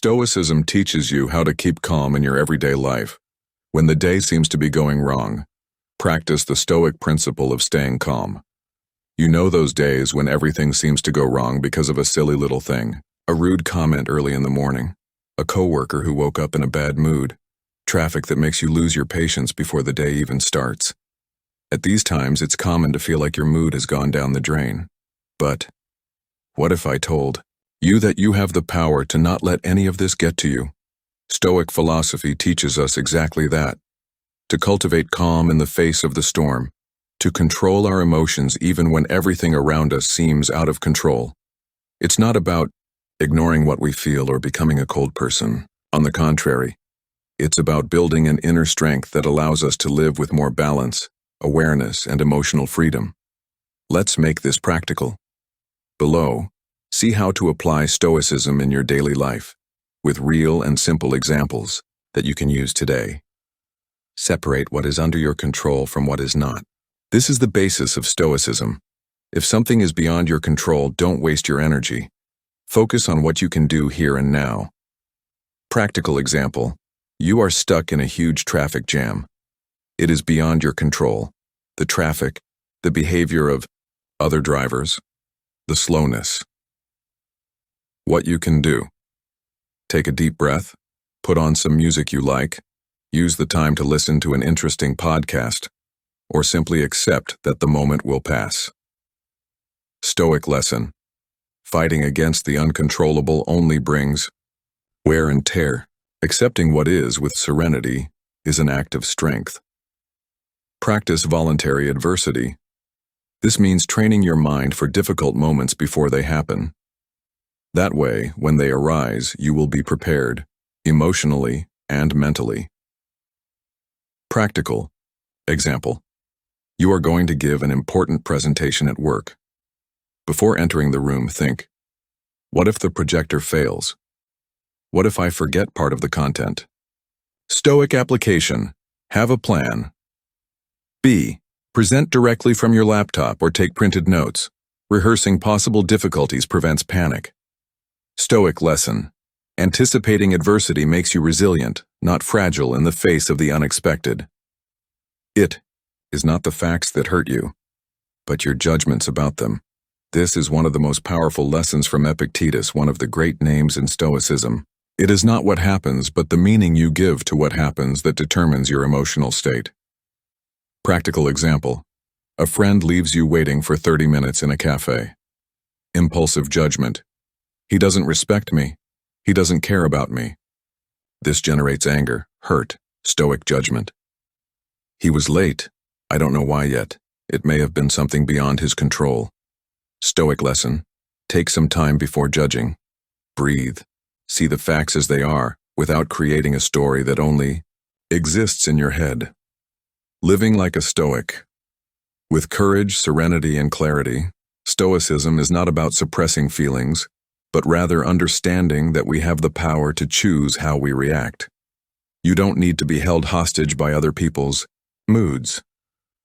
Stoicism teaches you how to keep calm in your everyday life. When the day seems to be going wrong, practice the Stoic principle of staying calm. You know those days when everything seems to go wrong because of a silly little thing, a rude comment early in the morning, a coworker who woke up in a bad mood, traffic that makes you lose your patience before the day even starts. At these times, it's common to feel like your mood has gone down the drain. But what if I told you that you have the power to not let any of this get to you? Stoic philosophy teaches us exactly that. To cultivate calm in the face of the storm, to control our emotions even when everything around us seems out of control. It's not about ignoring what we feel or becoming a cold person. On the contrary, it's about building an inner strength that allows us to live with more balance, awareness, and emotional freedom. Let's make this practical. Below, see how to apply Stoicism in your daily life, with real and simple examples that you can use today. Separate what is under your control from what is not. This is the basis of Stoicism. If something is beyond your control, don't waste your energy. Focus on what you can do here and now. Practical example: you are stuck in a huge traffic jam. It is beyond your control. The traffic, the behavior of other drivers, the slowness. What you can do: take a deep breath, put on some music you like, use the time to listen to an interesting podcast, or simply accept that the moment will pass. Stoic lesson: fighting against the uncontrollable only brings wear and tear. Accepting what is with serenity is an act of strength. Practice voluntary adversity. This means training your mind for difficult moments before they happen. That way, when they arise, you will be prepared, emotionally and mentally. Practical example: you are going to give an important presentation at work. Before entering the room, think, what if the projector fails? What if I forget part of the content? Stoic application: have a plan. B. Present directly from your laptop or take printed notes. Rehearsing possible difficulties prevents panic. Stoic lesson: anticipating adversity makes you resilient, not fragile in the face of the unexpected. It is not the facts that hurt you, but your judgments about them. This is one of the most powerful lessons from Epictetus, one of the great names in Stoicism. It is not what happens, but the meaning you give to what happens that determines your emotional state. Practical example: a friend leaves you waiting for 30 minutes in a cafe. Impulsive judgment: he doesn't respect me. He doesn't care about me. This generates anger, hurt. Stoic judgment: he was late. I don't know why yet. It may have been something beyond his control. Stoic lesson: take some time before judging. Breathe. See the facts as they are, without creating a story that only exists in your head. Living like a Stoic. With courage, serenity, and clarity, Stoicism is not about suppressing feelings, but rather understanding that we have the power to choose how we react. You don't need to be held hostage by other people's moods,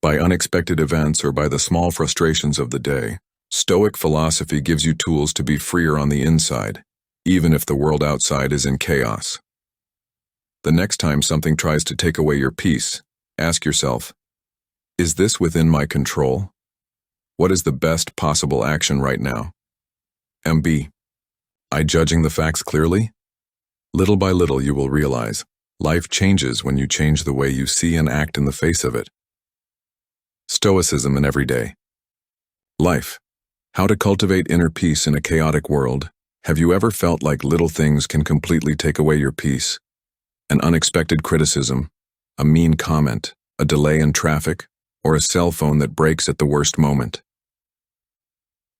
by unexpected events, or by the small frustrations of the day. Stoic philosophy gives you tools to be freer on the inside, even if the world outside is in chaos. The next time something tries to take away your peace, ask yourself, is this within my control? What is the best possible action right now? MB. I judging the facts clearly? Little by little you will realize, life changes when you change the way you see and act in the face of it. Stoicism in everyday life. How to cultivate inner peace in a chaotic world. Have you ever felt like little things can completely take away your peace? An unexpected criticism, a mean comment, a delay in traffic, or a cell phone that breaks at the worst moment.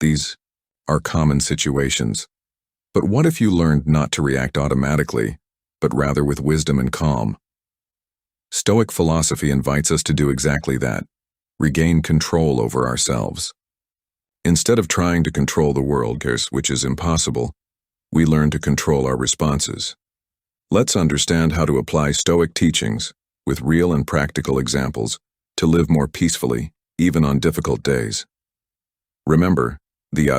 These are common situations. But what if you learned not to react automatically, but rather with wisdom and calm? Stoic philosophy invites us to do exactly that: regain control over ourselves. Instead of trying to control the world, which is impossible, we learn to control our responses. Let's understand how to apply Stoic teachings, with real and practical examples, to live more peacefully, even on difficult days. Remember, the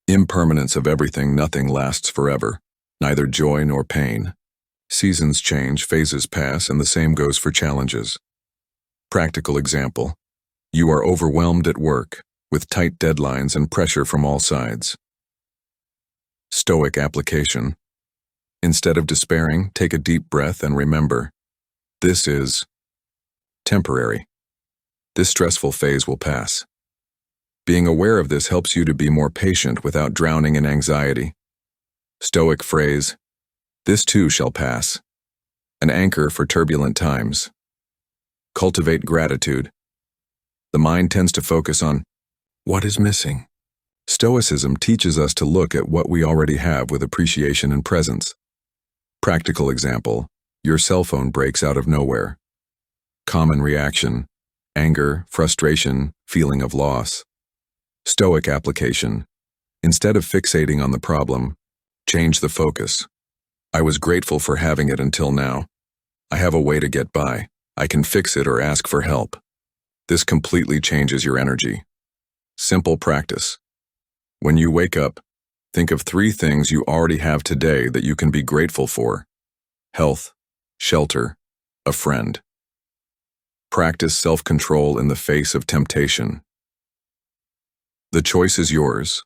impermanence of everything. Nothing lasts forever. neither joy nor pain. Seasons change, phases pass, and the same goes for challenges. Practical example. You are overwhelmed at work, with tight deadlines and pressure from all sides. Stoic application. Instead of despairing, take a deep breath and remember, this is temporary. This stressful phase will pass. Being aware of this helps you to be more patient without drowning in anxiety. Stoic phrase, this too shall pass. An anchor for turbulent times. Cultivate gratitude. The mind tends to focus on what is missing. Stoicism teaches us to look at what we already have with appreciation and presence. Practical example, your cell phone breaks out of nowhere. Common reaction, anger, frustration, feeling of loss. Stoic application. Instead of fixating on the problem, change the focus. I was grateful for having it until now. I have a way to get by. I can fix it or ask for help. This completely changes your energy. Simple practice. When you wake up, think of 3 things you already have today that you can be grateful for. Health, shelter, a friend. Practice self-control in the face of temptation. The choice is yours.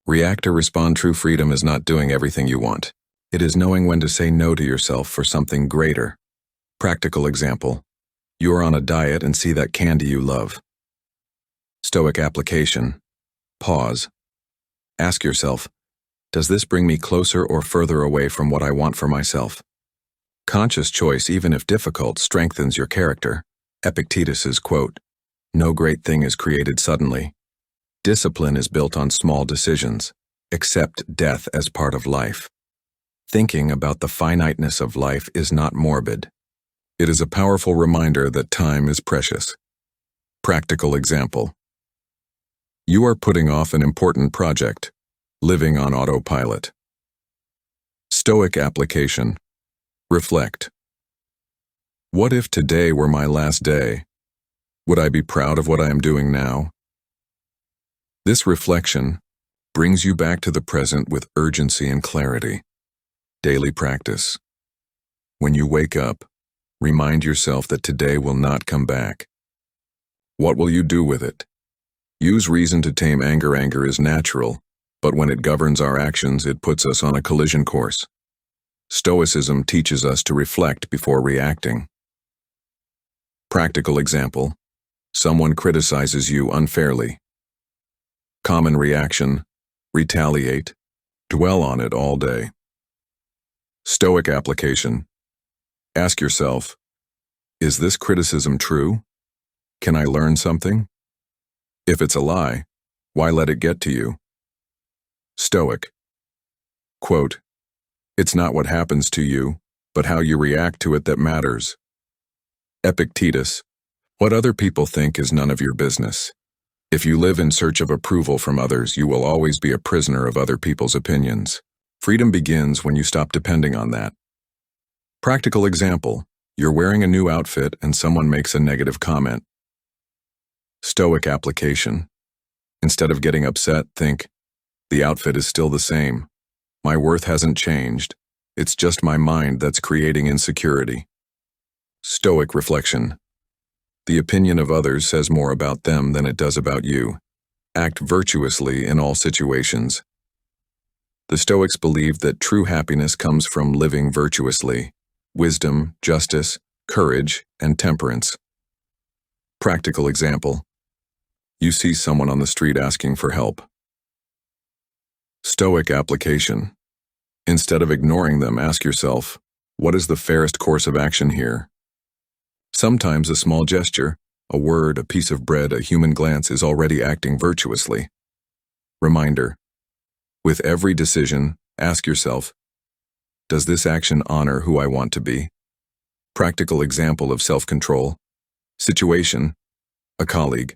React or respond. True freedom is not doing everything you want. It is knowing when to say no to yourself for something greater. Practical example. You are on a diet and see that candy you love. Stoic application. Pause. Ask yourself, does this bring me closer or further away from what I want for myself? Conscious choice, even if difficult, strengthens your character. Epictetus's quote, "No great thing is created suddenly. Discipline is built on small decisions. Accept death as part of life." Thinking about the finiteness of life is not morbid. It is a powerful reminder that time is precious. Practical example. You are putting off an important project, living on autopilot. Stoic application. Reflect. What if today were my last day? Would I be proud of what I am doing now? This reflection brings you back to the present with urgency and clarity. Daily practice. When you wake up, remind yourself that today will not come back. What will you do with it? Use reason to tame anger. Anger is natural, but when it governs our actions, it puts us on a collision course. Stoicism teaches us to reflect before reacting. Practical example. Someone criticizes you unfairly. Common reaction. Retaliate. Dwell on it all day. Stoic application. Ask yourself, is this criticism true? Can I learn something? If it's a lie, why let it get to you? Stoic. Quote, it's not what happens to you, but how you react to it that matters. Epictetus. What other people think is none of your business. If you live in search of approval from others, you will always be a prisoner of other people's opinions. Freedom begins when you stop depending on that. Practical example. You're wearing a new outfit and someone makes a negative comment. Stoic application. Instead of getting upset, think, the outfit is still the same. My worth hasn't changed. It's just my mind that's creating insecurity. Stoic reflection. The opinion of others says more about them than it does about you. Act virtuously in all situations. The Stoics believed that true happiness comes from living virtuously. Wisdom, justice, courage, and temperance. Practical example. You see someone on the street asking for help. Stoic application. Instead of ignoring them, ask yourself, what is the fairest course of action here? Sometimes a small gesture, a word, a piece of bread, a human glance is already acting virtuously. Reminder. With every decision, ask yourself, does this action honor who I want to be? Practical example of self-control. Situation. A colleague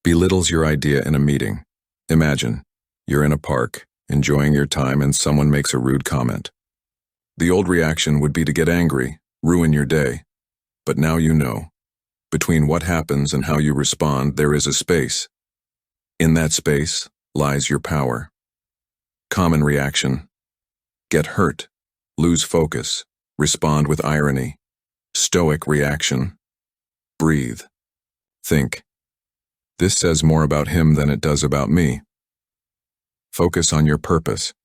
belittles your idea in a meeting. Imagine, you're in a park, enjoying your time, and someone makes a rude comment. The old reaction would be to get angry, ruin your day. But now you know. Between what happens and how you respond, there is a space. In that space lies your power. Common reaction. get hurt, lose focus, respond with irony. Stoic reaction. Breathe. Think. This says more about him than it does about me. Focus on your purpose.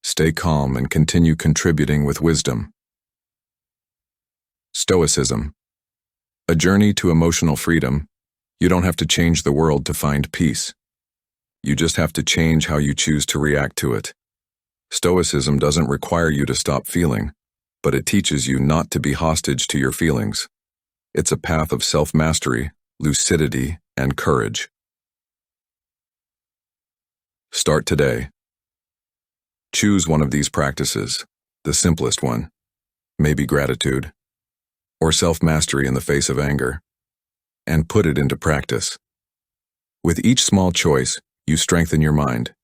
Stay calm and continue contributing with wisdom. Stoicism. A journey to emotional freedom. You don't have to change the world to find peace. You just have to change how you choose to react to it. Stoicism doesn't require you to stop feeling, but it teaches you not to be hostage to your feelings. It's a path of self-mastery, lucidity, and courage. Start today. Choose one of these practices, the simplest one, maybe gratitude, or self-mastery in the face of anger, and put it into practice. With each small choice, you strengthen your mind.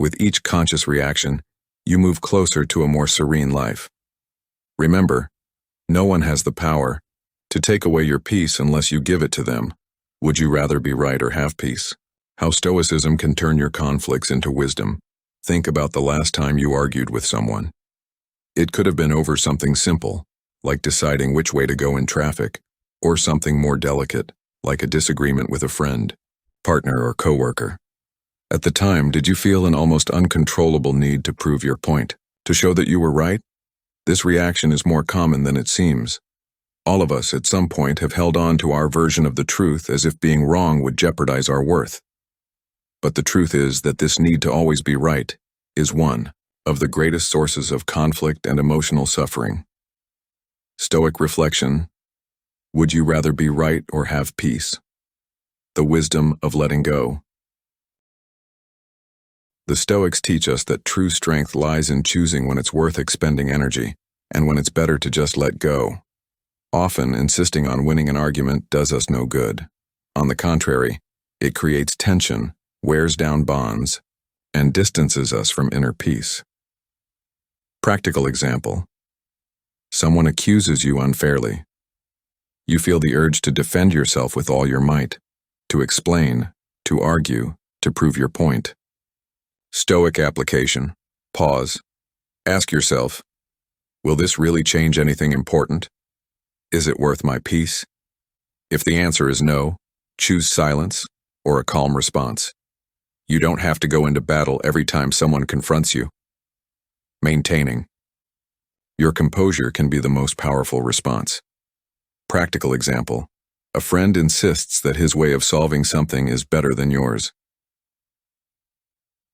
With each conscious reaction, you move closer to a more serene life. Remember, no one has the power to take away your peace unless you give it to them. Would you rather be right or have peace? How Stoicism can turn your conflicts into wisdom. Think about the last time you argued with someone. It could have been over something simple, like deciding which way to go in traffic, or something more delicate, like a disagreement with a friend, partner, or coworker. At the time, did you feel an almost uncontrollable need to prove your point, to show that you were right? This reaction is more common than it seems. All of us, at some point, have held on to our version of the truth as if being wrong would jeopardize our worth. But the truth is that this need to always be right is one of the greatest sources of conflict and emotional suffering. Stoic reflection. Would you rather be right or have peace? The wisdom of letting go. The Stoics teach us that true strength lies in choosing when it's worth expending energy, and when it's better to just let go. Often, insisting on winning an argument does us no good. On the contrary, it creates tension, wears down bonds, and distances us from inner peace. Practical example. Someone accuses you unfairly. You feel the urge to defend yourself with all your might, to explain, to argue, to prove your point. Stoic application. Pause. Ask yourself, will this really change anything important? Is it worth my peace? If the answer is no, choose silence or a calm response. You don't have to go into battle every time someone confronts you. Maintaining. Your composure can be the most powerful response. Practical example. A friend insists that his way of solving something is better than yours.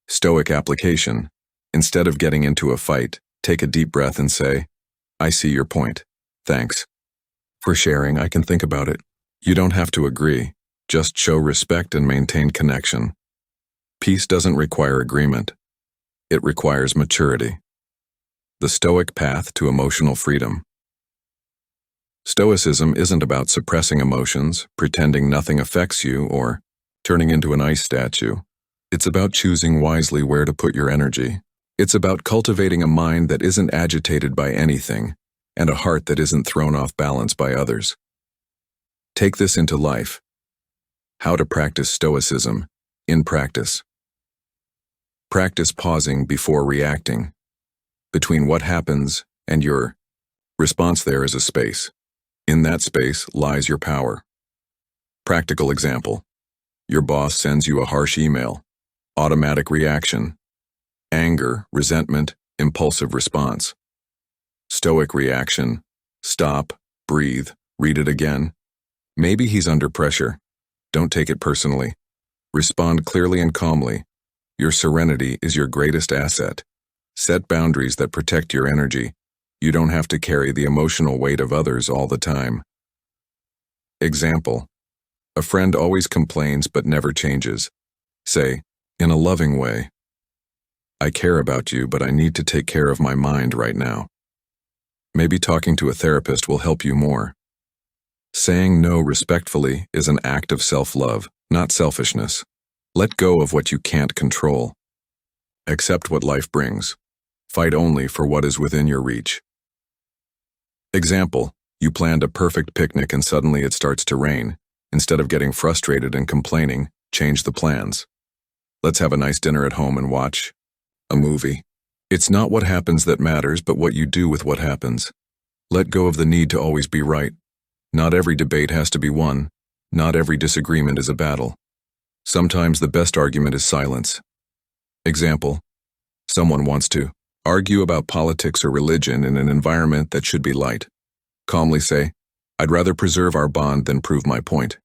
Stoic application. Instead of getting into a fight, take a deep breath and say, I see your point. Thanks for sharing. I can think about it. You don't have to agree. Just show respect and maintain connection. Peace doesn't require agreement. It requires maturity. The Stoic path to emotional freedom. Stoicism isn't about suppressing emotions, pretending nothing affects you, or turning into an ice statue. It's about choosing wisely where to put your energy. It's about cultivating a mind that isn't agitated by anything, and a heart that isn't thrown off balance by others. Take this into life. How to practice Stoicism in practice. Practice pausing before reacting. Between what happens and your response, there is a space. In that space lies your power. Practical example. Your boss sends you a harsh email. Automatic reaction. Anger, resentment, impulsive response. Stoic reaction. Stop, breathe, read it again. Maybe he's under pressure. Don't take it personally. Respond clearly and calmly. Your serenity is your greatest asset. Set boundaries that protect your energy. You don't have to carry the emotional weight of others all the time. Example. A friend always complains but never changes. Say, in a loving way, I care about you, but I need to take care of my mind right now. Maybe talking to a therapist will help you more. Saying no respectfully is an act of self-love, not selfishness. Let go of what you can't control. Accept what life brings. Fight only for what is within your reach. Example, you planned a perfect picnic and suddenly it starts to rain. Instead of getting frustrated and complaining, change the plans. Let's have a nice dinner at home and watch a movie. It's not what happens that matters, but what you do with what happens. Let go of the need to always be right. Not every debate has to be won. Not every disagreement is a battle. Sometimes the best argument is silence. Example: someone wants to argue about politics or religion in an environment that should be light. Calmly say, "I'd rather preserve our bond than prove my point.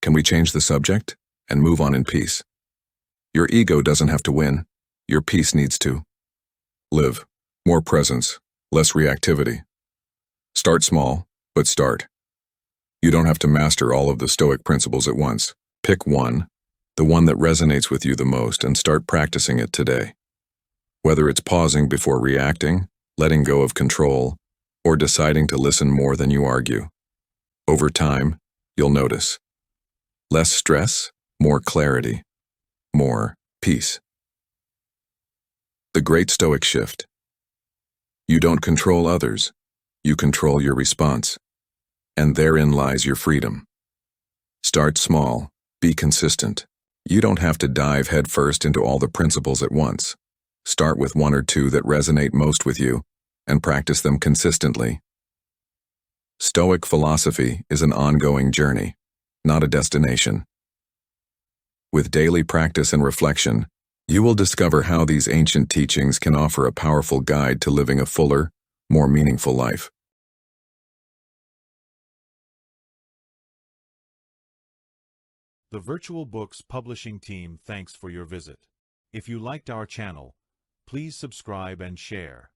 Can we change the subject?" And move on in peace. Your ego doesn't have to win. Your peace needs to. Live. More presence, less reactivity. Start small, but start. You don't have to master all of the Stoic principles at once. Pick one, the one that resonates with you the most, and start practicing it today. Whether it's pausing before reacting, letting go of control, or deciding to listen more than you argue. Over time, you'll notice less stress, more clarity, more peace. The Great Stoic Shift. You don't control others, you control your response, and therein lies your freedom. Start small, be consistent. You don't have to dive headfirst into all the principles at once. Start with one or two that resonate most with you, and practice them consistently. Stoic philosophy is an ongoing journey, not a destination. With daily practice and reflection, you will discover how these ancient teachings can offer a powerful guide to living a fuller, more meaningful life. The Virtual Books Publishing team thanks for your visit. If you liked our channel, please subscribe and share.